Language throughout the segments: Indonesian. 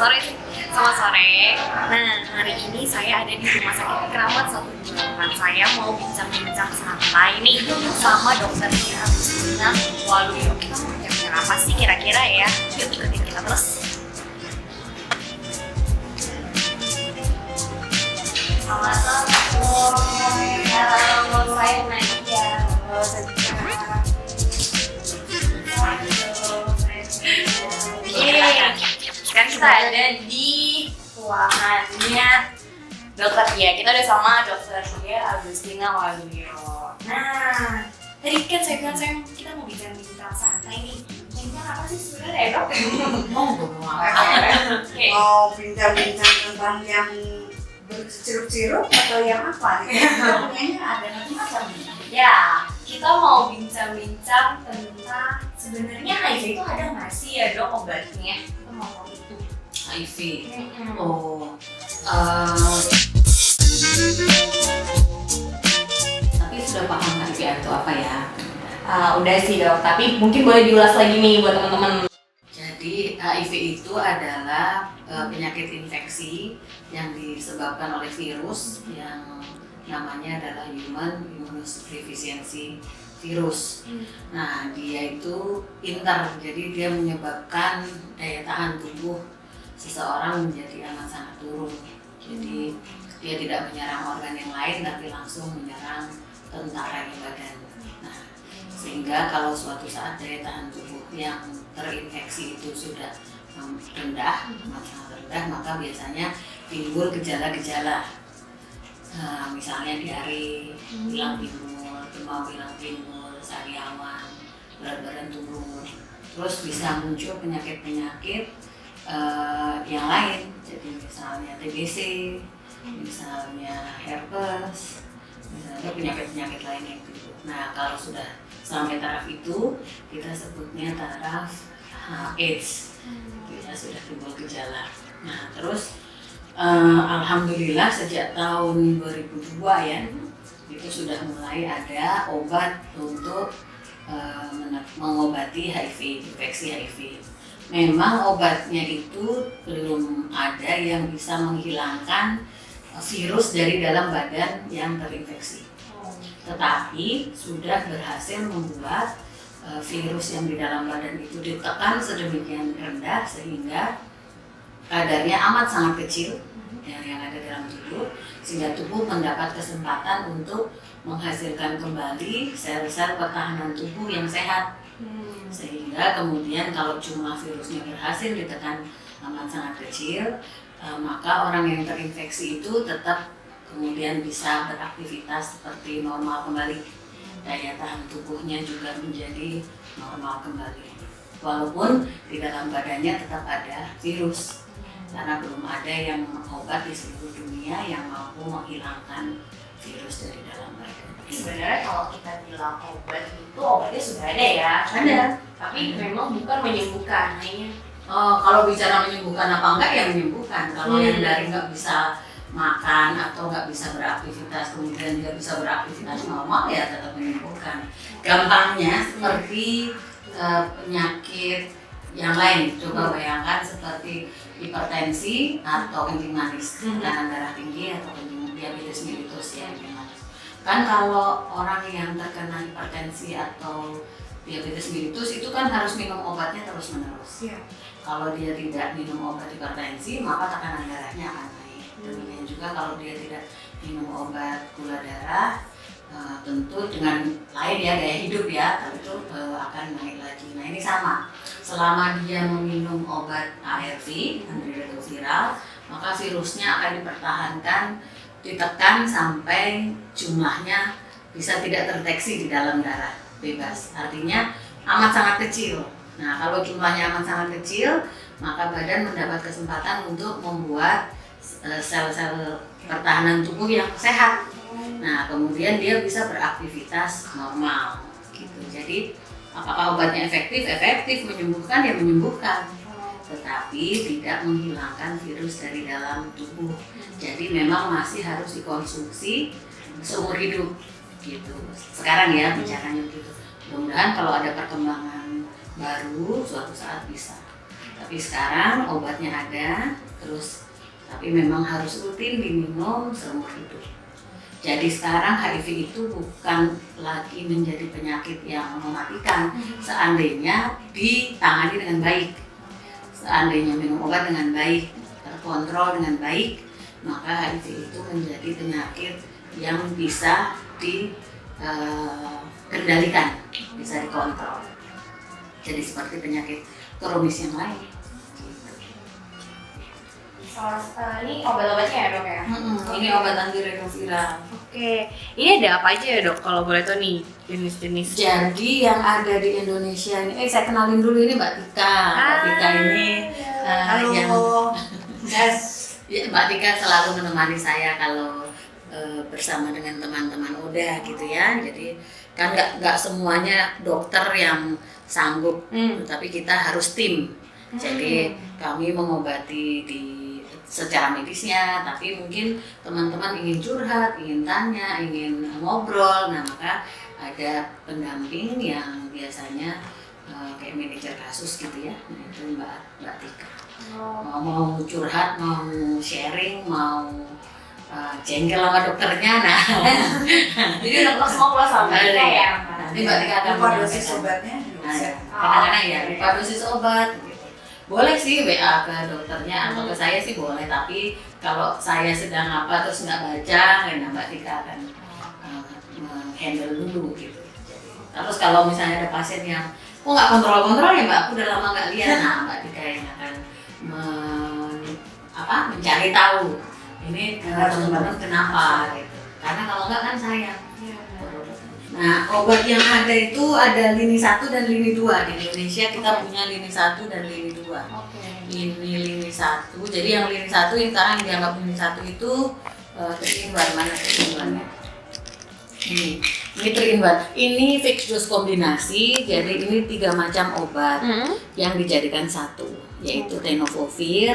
sore sih. Selamat sore. Nah, hari ini saya ada di Rumah Sakit Keramat 128. Saya mau bincang-bincang santai nih sama Dokter Agustina Waluyo. Kita mau bincang apa sih kira-kira ya? Yuk ikutin kita terus. Selamat sore. Halo, saya Nadia. Sekarang kita ada di ruangannya dokter ya. Kita udah sama Dokter Agustina Waluyo. Nah, tadi kan saya bilang kita mau bincang-bincang santai nih. Bincang apa sih sebenarnya dok? Mau bincang-bincang tentang yang bercirup-cirup atau yang apa? Kayaknya ada macam-macam. Ya, kita mau bincang-bincang tentang sebenarnya HIV itu ada nggak sih ya dok obatnya? Kita mau tahu itu. HIV. Tapi sudah paham HIV itu apa ya? Udah sih dok, tapi mungkin boleh diulas lagi nih buat teman-teman. Jadi HIV itu adalah penyakit infeksi yang disebabkan oleh virus yang namanya adalah Human Immunodeficiency Virus. Nah, dia itu pintar, jadi dia menyebabkan daya tahan tubuh seseorang menjadi amat sangat turun. Jadi dia tidak menyerang organ yang lain, tapi langsung menyerang tentara di badan. Nah, sehingga kalau suatu saat daya tahan tubuh yang terinfeksi itu sudah rendah, sangat rendah, maka biasanya timbul gejala-gejala. Misalnya diare, hilang timbul, demam hilang timbul, sariawan, berat badan turun. Terus bisa muncul penyakit-penyakit yang lain, jadi misalnya TBC, misalnya herpes, misalnya penyakit-penyakit lain yang timbul. Nah, kalau sudah sampai taraf itu, kita sebutnya taraf AIDS, kita sudah timbul gejala. Nah, terus alhamdulillah sejak tahun 2002 ya, itu sudah mulai ada obat untuk mengobati HIV, infeksi HIV. Memang obatnya itu belum ada yang bisa menghilangkan virus dari dalam badan yang terinfeksi. Tetapi sudah berhasil membuat virus yang di dalam badan itu ditekan sedemikian rendah sehingga kadarnya amat sangat kecil yang ada dalam tubuh, sehingga tubuh mendapat kesempatan untuk menghasilkan kembali sel-sel pertahanan tubuh yang sehat. Sehingga kemudian kalau jumlah virusnya berhasil ditekan amat sangat kecil, maka orang yang terinfeksi itu tetap kemudian bisa beraktivitas seperti normal kembali. Daya tahan tubuhnya juga menjadi normal kembali. Walaupun di dalam badannya tetap ada virus. Karena belum ada yang obat di seluruh dunia yang mampu menghilangkan virus dari dalam badan. Sebenarnya kalau kita bilang obat itu obatnya sudah ada ya. Ada. Tapi memang bukan menyembuhkan. Kalau bicara menyembuhkan apa enggak, ya menyembuhkan. Kalau yang dari nggak bisa makan atau nggak bisa beraktivitas, kemudian dia bisa beraktivitas normal, ya tetap menyembuhkan. Gampangnya seperti penyakit yang lain. Coba bayangkan seperti hipertensi atau kencing manis, tekanan darah tinggi atau diabetes mellitus ya, kencing manis. Kan kalau orang yang terkena hipertensi atau diabetes mellitus itu kan harus minum obatnya terus-menerus. Kalau dia tidak minum obat hipertensi, maka tekanan darahnya akan naik. Demikian juga kalau dia tidak minum obat gula darah, tentu dengan lain ya gaya hidup ya, itu akan naik lagi. Nah, ini sama. Selama dia meminum obat ARV, antiretroviral, maka virusnya akan dipertahankan, ditekan sampai jumlahnya bisa tidak terdeteksi di dalam darah, bebas. Artinya amat sangat kecil. Nah, kalau jumlahnya amat sangat kecil, maka badan mendapat kesempatan untuk membuat sel-sel pertahanan tubuh yang sehat. Nah, kemudian dia bisa beraktivitas normal gitu. Jadi apakah obatnya efektif? Efektif. Menyembuhkan? Ya menyembuhkan. Tetapi tidak menghilangkan virus dari dalam tubuh. Jadi memang masih harus dikonsumsi seumur hidup gitu. Sekarang ya bicaranya gitu. Mudah-mudahan kalau ada perkembangan baru suatu saat bisa. Tapi Tapi sekarang obatnya ada, terus tapi memang harus rutin diminum seumur hidup. Jadi sekarang HIV itu bukan lagi menjadi penyakit yang mematikan seandainya ditangani dengan baik. Seandainya minum obat dengan baik, terkontrol dengan baik, maka HIV itu menjadi penyakit yang bisa dikendalikan, bisa dikontrol. Jadi seperti penyakit kronis yang lain. Ini obat-obatnya ya dok ya? Ini obat antiretroviral. Oke, ini ada apa aja ya dok kalau boleh tahu nih jenis-jenis? Jadi yang ada di Indonesia ini, saya kenalin dulu ini Mbak Tika. Mbak Tika ini yang Yes. ya, Mbak Tika selalu menemani saya kalau bersama dengan teman-teman Oda gitu ya. Jadi kan nggak semuanya dokter yang sanggup, tapi kita harus tim. Jadi kami mengobati secara medisnya, tapi mungkin teman-teman ingin curhat, ingin tanya, ingin ngobrol, nah maka ada pendamping yang biasanya kayak manajer kasus gitu ya, nah itu Mbak Tika. Mau curhat, mau sharing, mau jengkel sama dokternya, nah Jadi dokter semua pulang sama kita ya? nanti Mbak Tika akan Lupa dosis obatnya. kadang-kadang ya lupa dosis obat gitu. Boleh sih WA ke dokternya atau ke saya sih boleh, tapi kalau saya sedang apa terus nggak baca, nah Mbak Tika akan handle dulu gitu. Terus kalau misalnya ada pasien yang kok nggak kontrol ya Mbak, aku udah lama nggak lihat, nah Mbak Tika yang akan mencari tahu ini teman-teman kenapa gitu. Karena kalau nggak kan sayang. Nah, obat yang ada itu ada lini 1 dan lini 2. Di Indonesia kita punya lini 1 dan lini 2. Ini lini 1. Jadi yang lini 1 yang sekarang dianggap lini 1 itu 3-in-1. Mana 3-in-1-nya? Ini 3-in-1. Ini fixed dose kombinasi. Jadi ini 3 macam obat yang dijadikan satu, yaitu tenofovir,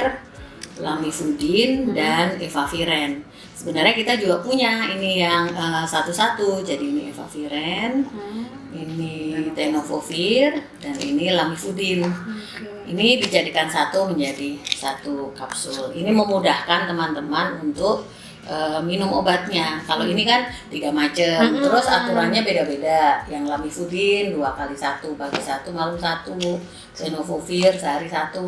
lamivudin, dan efavirenz. Sebenarnya kita juga punya ini yang satu-satu, jadi ini efavirenz, ini tenofovir, dan ini lamivudin. Ini dijadikan satu menjadi satu kapsul. Ini memudahkan teman-teman untuk minum obatnya. Kalau ini kan 3 macam, terus aturannya beda-beda. Yang lamivudin 2 kali 1, pagi 1, malam 1. Tenofovir sehari 1.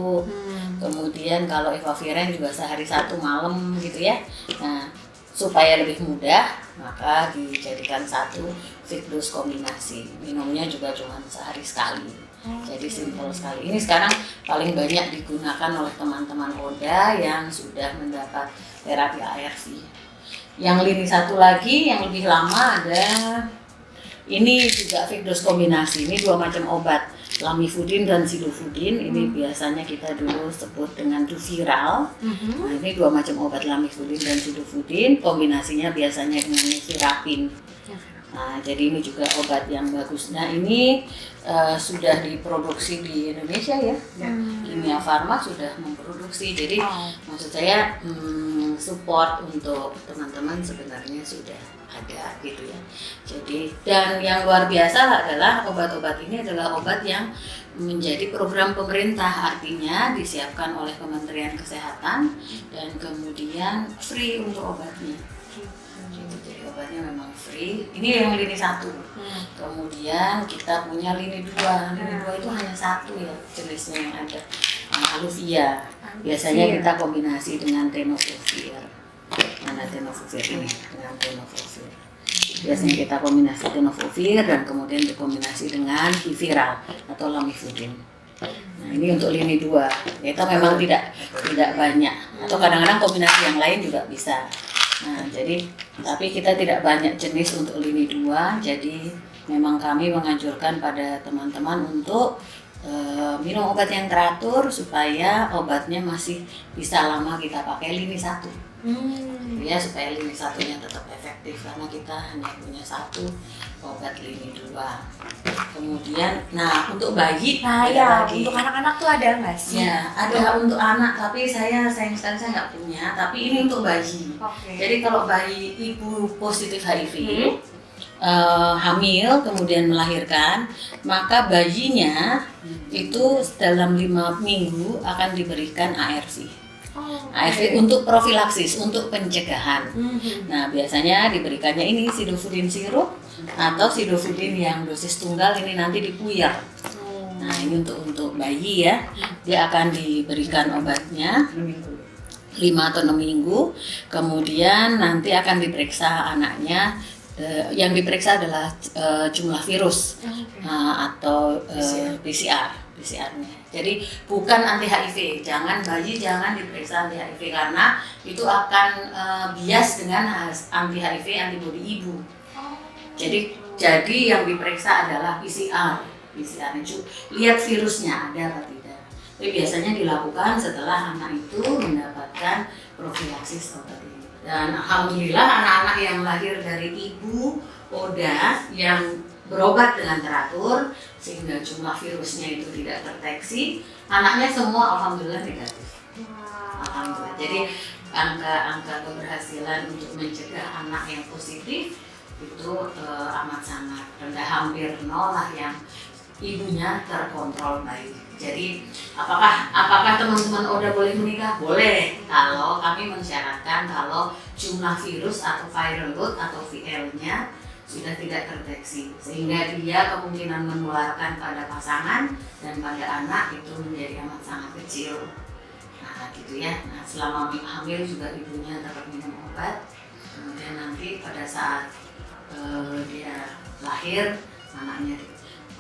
Kemudian kalau efavirenz juga sehari 1, malam gitu ya. Nah, supaya lebih mudah, maka dijadikan satu fixed dose kombinasi. Minumnya juga cuma sehari sekali. Jadi simpel sekali. Ini sekarang paling banyak digunakan oleh teman-teman Oda yang sudah mendapat terapi ARV. Yang lini 1 lagi yang lebih lama ada ini juga fixed dose kombinasi. Ini 2 macam obat, lamivudin dan sidofudin. Ini biasanya kita dulu sebut dengan Duviral. Nah, ini 2 macam obat, lamivudin dan sidofudin. Kombinasinya biasanya dengan nevirapin. Nah, jadi ini juga obat yang bagus. Nah, ini sudah diproduksi di Indonesia ya. Kimia Farma sudah memproduksi. Jadi maksud saya support untuk teman-teman sebenarnya sudah ada gitu ya. Jadi dan yang luar biasa adalah obat-obat ini adalah obat yang menjadi program pemerintah, artinya disiapkan oleh Kementerian Kesehatan dan kemudian free untuk obatnya. Jadi obatnya memang free. Ini yang lini 1. Kemudian kita punya lini 2. Lini 2 itu hanya 1 ya jenisnya yang ada. Aluvia. Biasanya kita kombinasi dengan tenofovir. Mana tenofovir ini dengan tenofovir. Biasanya kita kombinasi tenofovir dan kemudian dikombinasi dengan Duviral atau lamivudin. Nah, ini untuk lini 2. Kita memang tidak banyak. Atau kadang-kadang kombinasi yang lain juga bisa. Nah, jadi tapi kita tidak banyak jenis untuk lini 2. Jadi memang kami menganjurkan pada teman-teman untuk minum obat yang teratur supaya obatnya masih bisa lama kita pakai lini 1. Ya, supaya lini 1-nya tetap efektif karena kita hanya punya 1 obat lini 2. Kemudian, nah untuk bayi ya, lagi. Untuk anak-anak tuh ada nggak sih? Ya, ada untuk anak, tapi sayang sekali saya nggak punya. Tapi ini untuk bayi. Jadi kalau bayi ibu positif HIV, hamil kemudian melahirkan, maka bayinya itu dalam 5 minggu akan diberikan ARV. ARV untuk profilaksis, untuk pencegahan. Nah, biasanya diberikannya ini sidofudin sirup atau sidofudin yang dosis tunggal, ini nanti dipuyer. Nah, ini untuk bayi ya. Dia akan diberikan obatnya 5 atau 6 minggu. Kemudian nanti akan diperiksa anaknya. Yang diperiksa adalah jumlah virus atau PCR-nya. Jadi bukan anti HIV, bayi jangan diperiksa anti HIV karena itu akan bias dengan anti HIV antibodi ibu. Jadi yang diperiksa adalah PCR itu lihat virusnya ada atau tidak. Tapi biasanya dilakukan setelah anak itu mendapatkan profilaksis obat ini. Dan alhamdulillah anak-anak yang lahir dari ibu ODA yang berobat dengan teratur sehingga jumlah virusnya itu tidak terdeteksi, anaknya semua alhamdulillah negatif. Alhamdulillah. Jadi angka keberhasilan untuk mencegah anak yang positif itu amat sangat rendah, hampir nol lah yang ibunya terkontrol baik. Jadi apakah teman-teman ODA boleh menikah? Boleh, kalau kami mensyaratkan kalau jumlah virus atau viral load atau VL-nya sudah tidak terdeteksi, sehingga dia kemungkinan menularkan pada pasangan dan pada anak itu menjadi amat sangat kecil. Nah gitu ya. Nah selama hamil juga ibunya dapat minum obat, kemudian nanti pada saat dia lahir anaknya.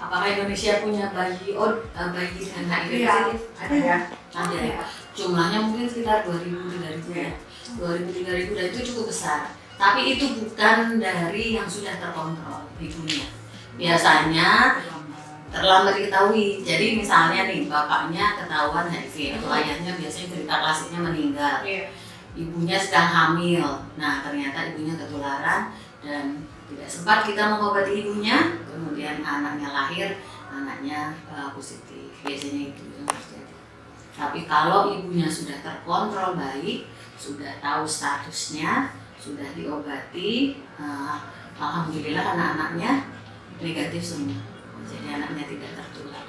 Apakah Indonesia punya bayi dengan HIV positif? Ada ya? Ada ya. Jumlahnya mungkin sekitar 2.000-3.000 ya. 2.000-3.000 dan itu cukup besar. Tapi itu bukan dari yang sudah terkontrol ibunya. Biasanya terlambat diketahui. Jadi misalnya nih bapaknya ketahuan HIV atau ayahnya biasanya cerita klasiknya meninggal. Ibunya sedang hamil. Nah ternyata ibunya ketularan dan tidak sempat kita mengobati ibunya, kemudian anaknya lahir, anaknya positif. Biasanya itu yang terjadi. Tapi kalau ibunya sudah terkontrol baik, sudah tahu statusnya, sudah diobati, alhamdulillah anak-anaknya negatif semua. Jadi anaknya tidak tertular.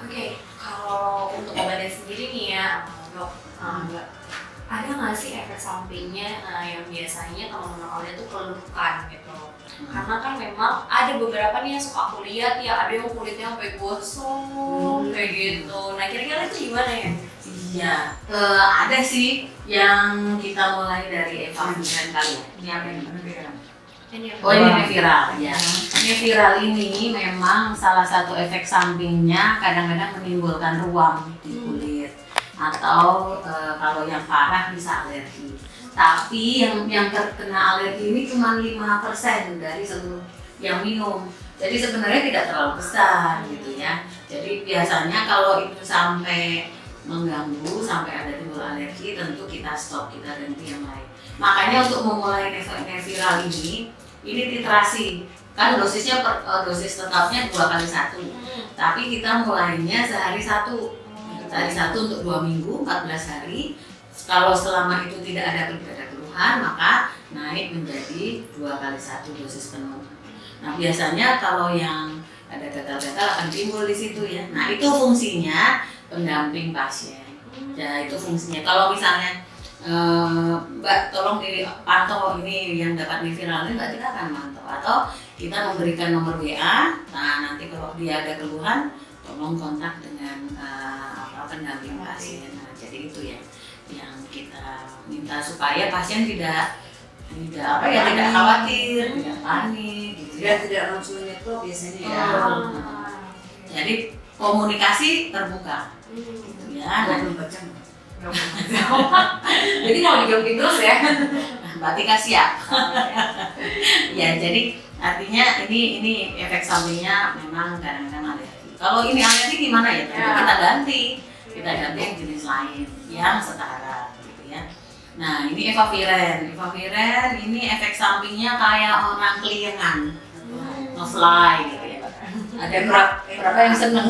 Oke, kalau untuk obatnya sendiri nih ya, dok, ada nggak sih efek sampingnya yang biasanya teman-teman ODA tuh keluhkan gitu? Karena kan memang ada beberapa nih yang suka aku lihat ya, ada yang kulitnya sampai gosong kayak gitu. Nah kira-kira itu gimana ya? Iya, ada sih yang kita mulai dari evaviran kali ya. Ini apa yang viral? Oh ini viral ya. Ini viral ini memang salah satu efek sampingnya kadang-kadang menimbulkan ruam di kulit. Atau kalau yang parah bisa alergi. Tapi yang terkena alergi ini cuma 5% dari seluruh yang minum. Jadi sebenarnya tidak terlalu besar gitu ya. Jadi biasanya kalau itu sampai mengganggu, sampai ada timbul alergi, tentu kita stop, kita ganti yang lain. Makanya untuk memulai viral ini titrasi. Kan dosisnya dosis tetapnya 2x1. Tapi kita mulainya sehari 1. Sehari 1 untuk 2 minggu, 14 hari. Kalau selama itu tidak ada keluhan, maka naik menjadi 2x1 dosis penuh. Nah biasanya kalau yang ada gatal-gatal akan timbul di situ ya. Nah itu fungsinya pendamping pasien. Ya itu fungsinya. Kalau misalnya Mbak tolong dipantau ini yang dapat viral ini, Mbak kita akan mantau atau kita memberikan nomor WA. Nah nanti kalau dia ada keluhan, tolong kontak dengan pendamping pasien. Nah, jadi itu ya yang kita minta supaya pasien tidak khawatir, tidak panik gitu ya. Tidak langsung nyetok biasanya ya. Jadi komunikasi terbuka gitu ya. Nah, Jadi mau digabungin terus ya? Mbak Tika siap. Ya, jadi artinya ini efek sampingnya memang kadang-kadang alergi. Kalau ini alergi gimana ya? Kita ganti yang jenis lain yang setara gitu ya. Nah ini evaviren ini efek sampingnya kayak orang keliengan, nge-fly gitu ya. Ada berapa yang seneng.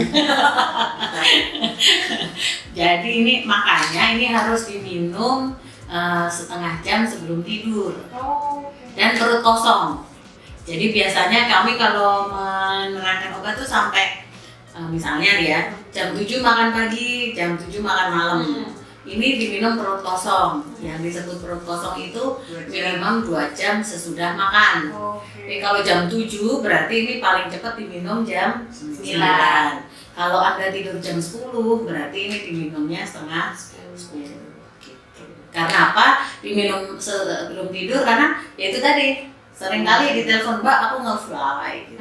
Jadi ini makanya ini harus diminum setengah jam sebelum tidur. dan perut kosong. Jadi biasanya kami kalau menerangkan obat tuh sampai misalnya ya jam 7 makan pagi, jam 7 makan malam. Ini diminum perut kosong. Yang disebut perut kosong itu minimum 2 jam sesudah makan. Jadi kalau jam 7 berarti ini paling cepat diminum jam 9. Kalau Anda tidur jam 10 berarti ini diminumnya setengah 10. Gitu. Karena apa? Diminum sebelum tidur karena ya itu tadi seringkali ditelepon, Mbak aku nggak fly gitu.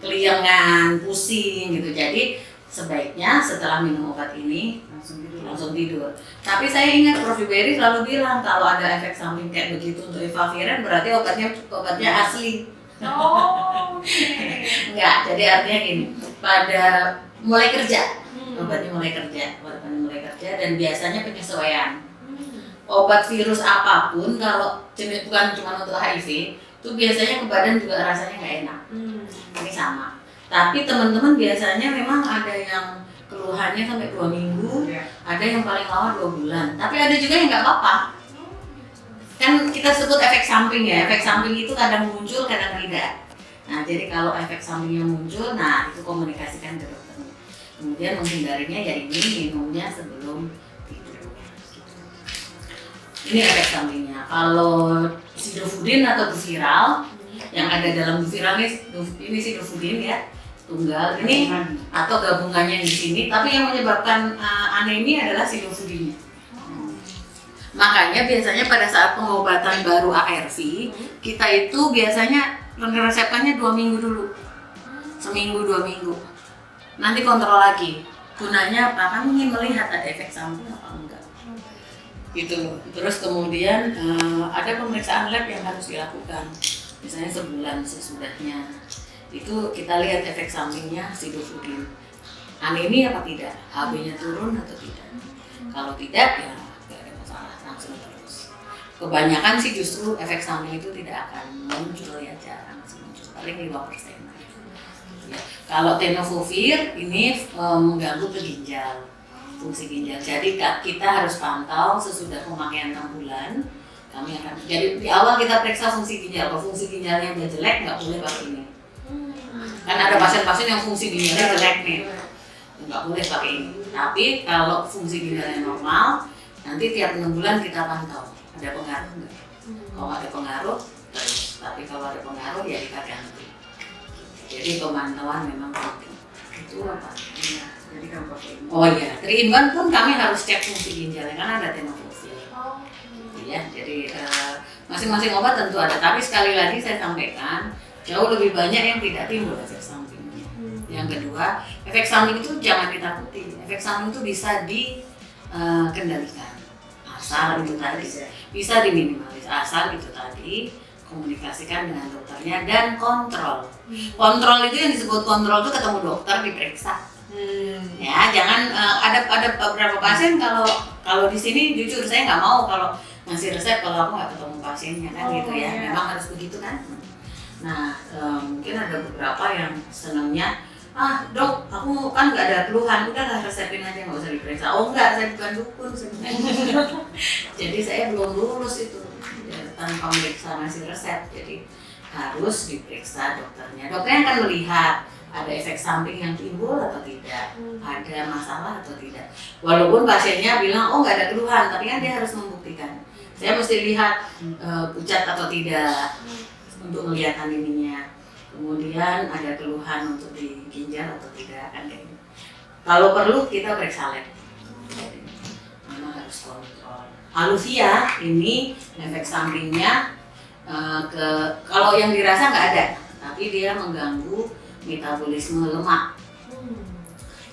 Keliengan, pusing gitu. Jadi sebaiknya setelah minum obat ini langsung tidur. Tapi saya ingat Prof. Berry selalu bilang kalau ada efek samping kayak begitu untuk efavirenz berarti obatnya asli. Enggak, jadi artinya gini, pada mulai kerja, obatnya mulai kerja dan biasanya penyesuaian. Obat virus apapun kalau jenis bukan cuma untuk HIV itu biasanya ke badan juga rasanya nggak enak. Ini sama. Tapi teman-teman biasanya memang ada yang keluhannya sampai 2 minggu, ada yang paling lama 2 bulan. Tapi ada juga yang nggak apa-apa. Kan kita sebut efek samping ya. Efek samping itu kadang muncul, kadang tidak. Nah, jadi kalau efek sampingnya muncul, nah itu komunikasikan ke dokternya. Kemudian menghindarinya ya ini minumnya sebelum tidur. Ini efek sampingnya. Kalau sidofudin atau buviral, yang ada dalam buviral ini sidofudin ya. Tunggal ini atau gabungannya di sini, tapi yang menyebabkan anemia adalah sidofudinnya. Makanya biasanya pada saat pengobatan baru ARV, kita itu biasanya resepkannya 2 minggu dulu, seminggu 2 minggu. Nanti kontrol lagi. Gunanya apa? Kamu ingin melihat ada efek samping apa enggak? Gitu. Terus kemudian ada pemeriksaan lab yang harus dilakukan, misalnya sebulan sesudahnya. Itu kita lihat efek sampingnya sidofudin. Anemia apa tidak? HB-nya turun atau tidak? Kalau tidak ya nggak ada masalah, langsung terus. Kebanyakan sih justru efek samping itu tidak akan muncul ya, jarang muncul, paling 5%. Ya. Kalau tenofovir ini mengganggu ke ginjal, fungsi ginjal. Jadi kita harus pantau sesudah pemakaian 6 bulan. Kami akan jadi di awal kita periksa fungsi ginjal. Kalau fungsi ginjalnya udah jelek nggak boleh pakai ini. Kan ada pasien-pasien yang fungsi ginjalnya jelek nih, nggak boleh pakai ini. Tapi kalau fungsi ginjalnya normal, nanti tiap 6 bulan kita pantau ada pengaruh nggak. Kalau ada pengaruh terus, tapi kalau ada pengaruh ya kita ganti. Jadi pemantauan memang penting. Itu apa? Ya, jadi kamu pakai ini. Oh iya, 3-in-1 pun kami harus cek fungsi ginjalnya kan ada tenofovir. Ya, jadi masing-masing obat tentu ada. Tapi sekali lagi saya sampaikan, jauh lebih banyak yang tidak timbul efek sampingnya. Yang kedua, efek samping itu jangan ditakuti. Efek samping itu bisa dikendalikan. Asal itu tadi bisa diminimalis. Asal itu tadi komunikasikan dengan dokternya dan kontrol. Kontrol itu yang disebut kontrol itu ketemu dokter diperiksa. Ya, jangan ada beberapa pasien kalau di sini jujur saya nggak mau kalau ngasih resep kalau aku nggak ketemu pasiennya kan gitu ya. Memang harus begitu kan. Nah, mungkin ada beberapa yang senangnya, dok, aku kan nggak ada keluhan, udahlah resepin aja nggak usah diperiksa. Oh enggak, saya bukan dukun sebenarnya. Jadi saya belum lulus itu ya, tanpa meriksa ngasih resep. Jadi harus diperiksa dokternya. Dokternya akan melihat ada efek samping yang timbul atau tidak, ada masalah atau tidak. Walaupun pasiennya bilang, oh nggak ada keluhan, tapi kan dia harus membuktikan. Saya mesti lihat pucat atau tidak. Untuk melihat aneminya, kemudian ada keluhan untuk di ginjal atau tidak kan kayak gitu. Kalau perlu kita periksa lab, memang harus kontrol. Aluvia ini efek sampingnya kalau yang dirasa nggak ada, tapi dia mengganggu metabolisme lemak.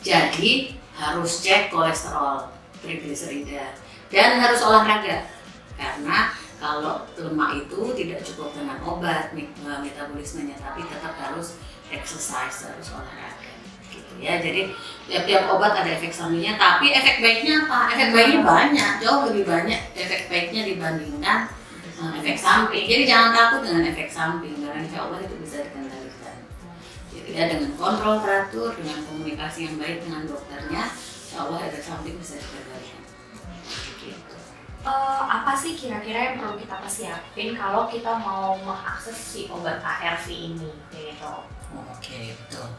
Jadi harus cek kolesterol, trigliserida, dan harus olahraga karena kalau lemak itu tidak cukup dengan obat metabolismenya, tapi tetap harus exercise, harus olahraga gitu ya. Jadi tiap obat ada efek sampingnya, tapi efek baiknya apa? Efek baiknya banyak, jauh lebih banyak efek baiknya dibandingkan efek samping. Jadi jangan takut dengan efek samping, karena insya Allah itu bisa dikendalikan. Jadi ya dengan kontrol teratur, dengan komunikasi yang baik dengan dokternya, insya Allah efek samping bisa dikendalikan. Gitu. Apa apa sih kira-kira yang perlu kita persiapin kalau kita mau mengakses si obat ARV ini gitu? Oke, betul.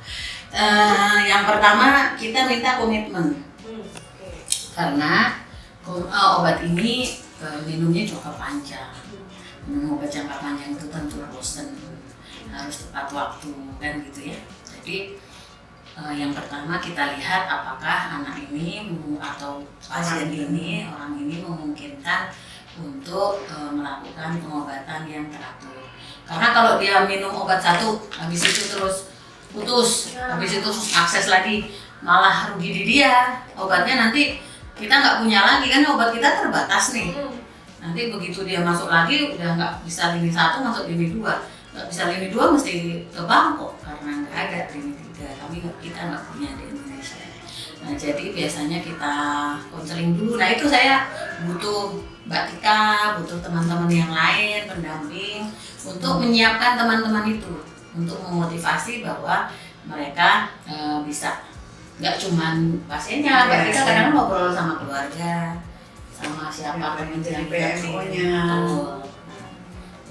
Yang pertama kita minta komitmen. Karena obat ini minumnya jangka panjang. Minum obat jangka panjang itu tentu bosan, harus tepat waktu kan gitu ya. Jadi yang pertama kita lihat apakah anak ini atau pasien ini, orang ini memungkinkan untuk melakukan pengobatan yang teratur. Karena kalau dia minum obat satu, habis itu terus putus, habis itu akses lagi, malah rugi di dia. Obatnya nanti kita nggak punya lagi, kan obat kita terbatas nih. Nanti begitu dia masuk lagi, udah nggak bisa lini 1, masuk lini 2. Nggak bisa lini 2 mesti ke Bangkok, karena nggak ada lini 3. Kita nggak punya di Indonesia. Nah jadi biasanya kita konseling dulu. Nah itu saya butuh Mbak Tika, butuh teman-teman yang lain, pendamping, untuk menyiapkan teman-teman itu, untuk memotivasi bahwa mereka bisa, nggak cuman pasiennya, Mbak Tika kadang ngobrol sama keluarga, sama siapa teman yang PMO-nya.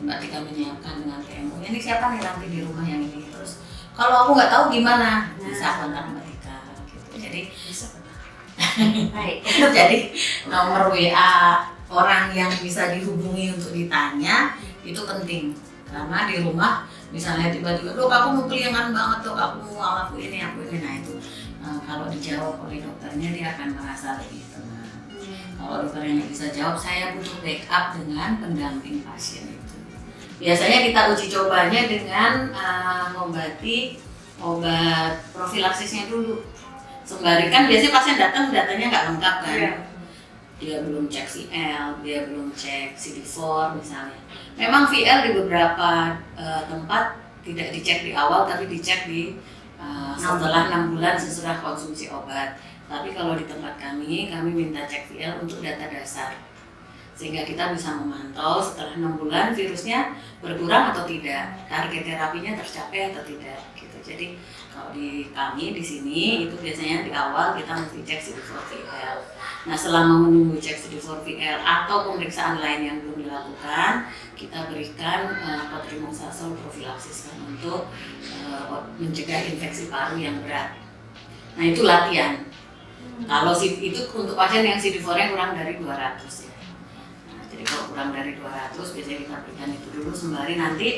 Mbak Tika menyiapkan dengan PMO-nya, ini siapa nih nanti di rumah yang ini, terus kalau aku nggak tahu gimana, bisa kontak Mbak Tika gitu. Jadi bisa baik. Jadi nomor WA orang yang bisa dihubungi untuk ditanya itu penting, karena di rumah misalnya tiba-tiba, dok aku mau keliangan banget, dok aku mau aku ini, nah itu kalau dijawab oleh dokternya dia akan merasa lebih tenang. Kalau dokternya nggak bisa jawab, saya butuh backup dengan pendamping pasien itu. Biasanya kita uji cobanya dengan mengobati obat profilaksisnya dulu. Sembari kan biasanya pasien datang datanya nggak lengkap kan. Dia belum cek VL, dia belum cek CD4 misalnya. Memang VL di beberapa tempat tidak dicek di awal, tapi dicek di setelah 6 bulan sesudah konsumsi obat. Tapi kalau di tempat kami minta cek VL untuk data dasar, sehingga kita bisa memantau setelah 6 bulan virusnya berkurang atau tidak, target terapinya tercapai atau tidak gitu. Jadi kalau di kami di sini itu biasanya di awal kita mesti cek CD4VL. Nah selama menunggu cek CD4VL atau pemeriksaan lain yang belum dilakukan, kita berikan potrimosasol profilaksis kan, untuk mencegah infeksi paru yang berat. Nah itu latihan. Kalau itu untuk pasien yang CD4-nya kurang dari 200 ya. Nah, jadi kalau kurang dari 200 biasanya kita berikan itu dulu, sembari nanti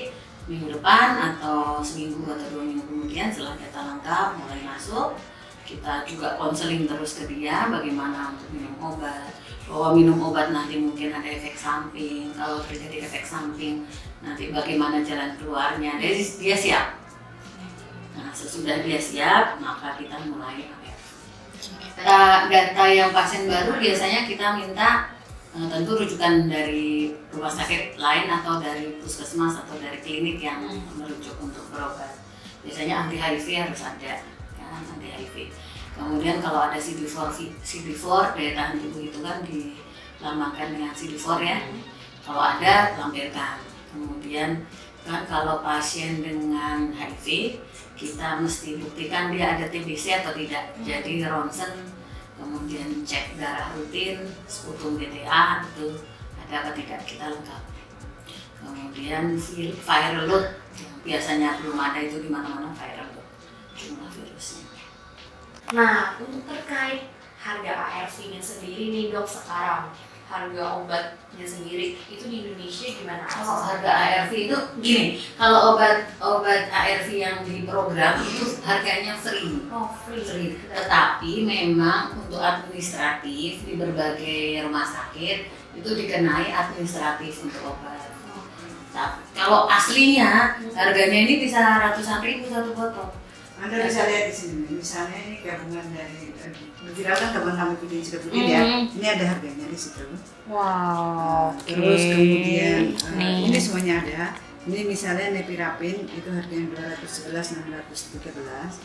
minggu depan atau seminggu atau 2 minggu kemudian setelah data lengkap mulai masuk, kita juga konseling terus ke dia bagaimana untuk minum obat, bahwa minum obat nanti mungkin ada efek samping, kalau terjadi efek samping nanti bagaimana jalan keluarnya, jadi dia siap. Nah sesudah dia siap maka kita mulai data yang pasien baru biasanya kita minta tentu rujukan dari rumah sakit lain atau dari puskesmas atau dari klinik yang merujuk untuk berobat. Biasanya anti HIV harus ada, kan, anti HIV. Kemudian kalau ada CD4 daya tahan tubuh itu kan dilambangkan dengan CD4 ya. Kalau ada lampirkan. Kemudian kan kalau pasien dengan HIV kita mesti buktikan dia ada TBC atau tidak. Jadi ronsen, kemudian cek darah rutin, sputum BTA itu ada apa tidak, kita lengkap. Kemudian viral load, biasanya belum ada itu di mana-mana viral load, jumlah virusnya. Nah untuk terkait harga ARV-nya sendiri nih dok sekarang, harga obatnya sendiri itu di Indonesia gimana? Kalau harga ARV itu gini, kalau obat ARV yang di program itu harganya free. Oh free. Tetapi memang untuk administratif di berbagai rumah sakit itu dikenai administratif untuk obat. Nah, kalau aslinya harganya ini bisa ratusan ribu satu botol. Anda bisa lihat di sini, misalnya ini gabungan dari kan teman kami pilih juga pilih ya. Ini ada harganya di situ. Wow. Terus kemudian ini semuanya ada. Ini misalnya Nepirapin itu harganya 211, 613.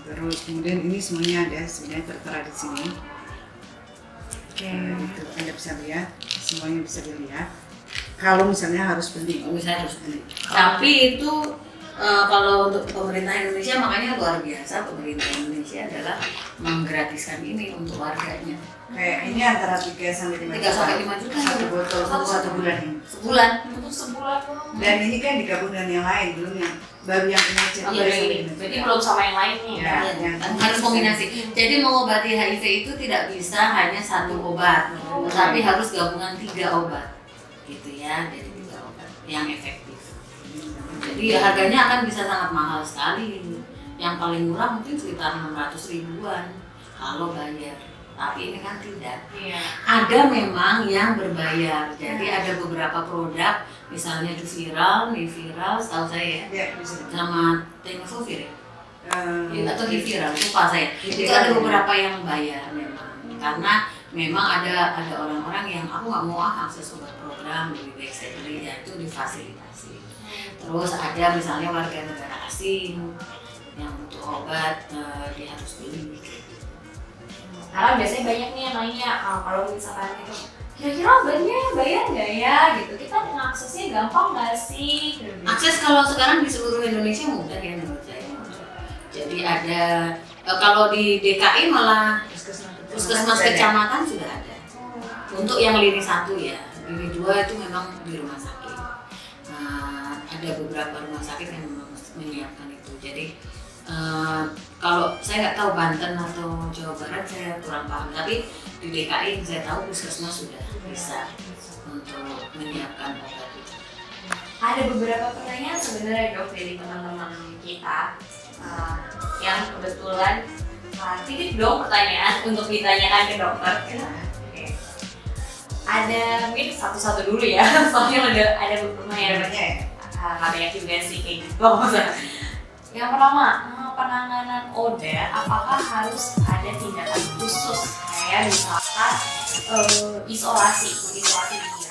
Terus kemudian ini semuanya ada, sebenarnya tertera di sini. Itu Anda bisa lihat, semuanya bisa dilihat. Kalau misalnya harus beli, Tapi itu kalau untuk pemerintah Indonesia makanya luar biasa, pemerintah Indonesia adalah menggratiskan ini untuk warganya. Kayak ini antara 3 sampai 5 3 sampai 5 juta satu botol untuk 1 bulan ini. Sebulan. Untuk sebulan doang. Dan ini kan digabung dengan yang lain, belum yang baru yang emergency. Iya, ini. Jadi belum sama yang lainnya ya. Ya, yang Harus kombinasi. Jadi mengobati HIV itu tidak bisa hanya satu obat, tetapi harus gabungan 3 obat, gitu ya. Jadi 3 obat yang efektif. Jadi harganya akan bisa sangat mahal sekali. Yang paling murah mungkin sekitar 600 ribuan kalau bayar. Tapi ini kan tidak. Iya. Ada memang yang berbayar. Jadi ada beberapa produk, misalnya Duviral, Niviral, setahu saya ya, ya bisa. sama Tenofovir ya? Atau Niviral, lupa saya. Itu Niviral. ada beberapa yang bayar memang. Karena memang ada orang-orang yang aku nggak mau akses obat program, lebih baik saya beli, ya itu difasilitasi. Terus ada misalnya warga negara asing yang butuh obat, dia harus beli. Karena biasanya banyak nih yang nanya kalau misalkan itu kira-kira obatnya bayar nggak ya gitu, kita aksesnya gampang nggak sih? Gitu. Akses kalau sekarang di seluruh Indonesia mudah ya menurut saya. Jadi ada kalau di DKI malah puskesmas kecamatan sudah ada. Untuk yang lini 1 ya, lini 2 itu memang di rumah sakit. Ada beberapa rumah sakit yang memang menyiapkan itu. Jadi kalau saya nggak tahu Banten atau Jawa Barat saya kurang paham, tapi di DKI saya tahu puskesmas sudah bisa untuk menyiapkan obat itu. Ada beberapa pertanyaan sebenarnya dok dari teman-teman kita yang kebetulan titip dong pertanyaan untuk ditanyakan ke dokter. Oke. Ada mungkin satu-satu dulu ya, soalnya ada beberapa yang Namanya ya. banyak juga sih kayak gitu. Yang pertama, penanganan ODA apakah harus ada tindakan khusus kayak misalkan isolasi, mengisolasi dia?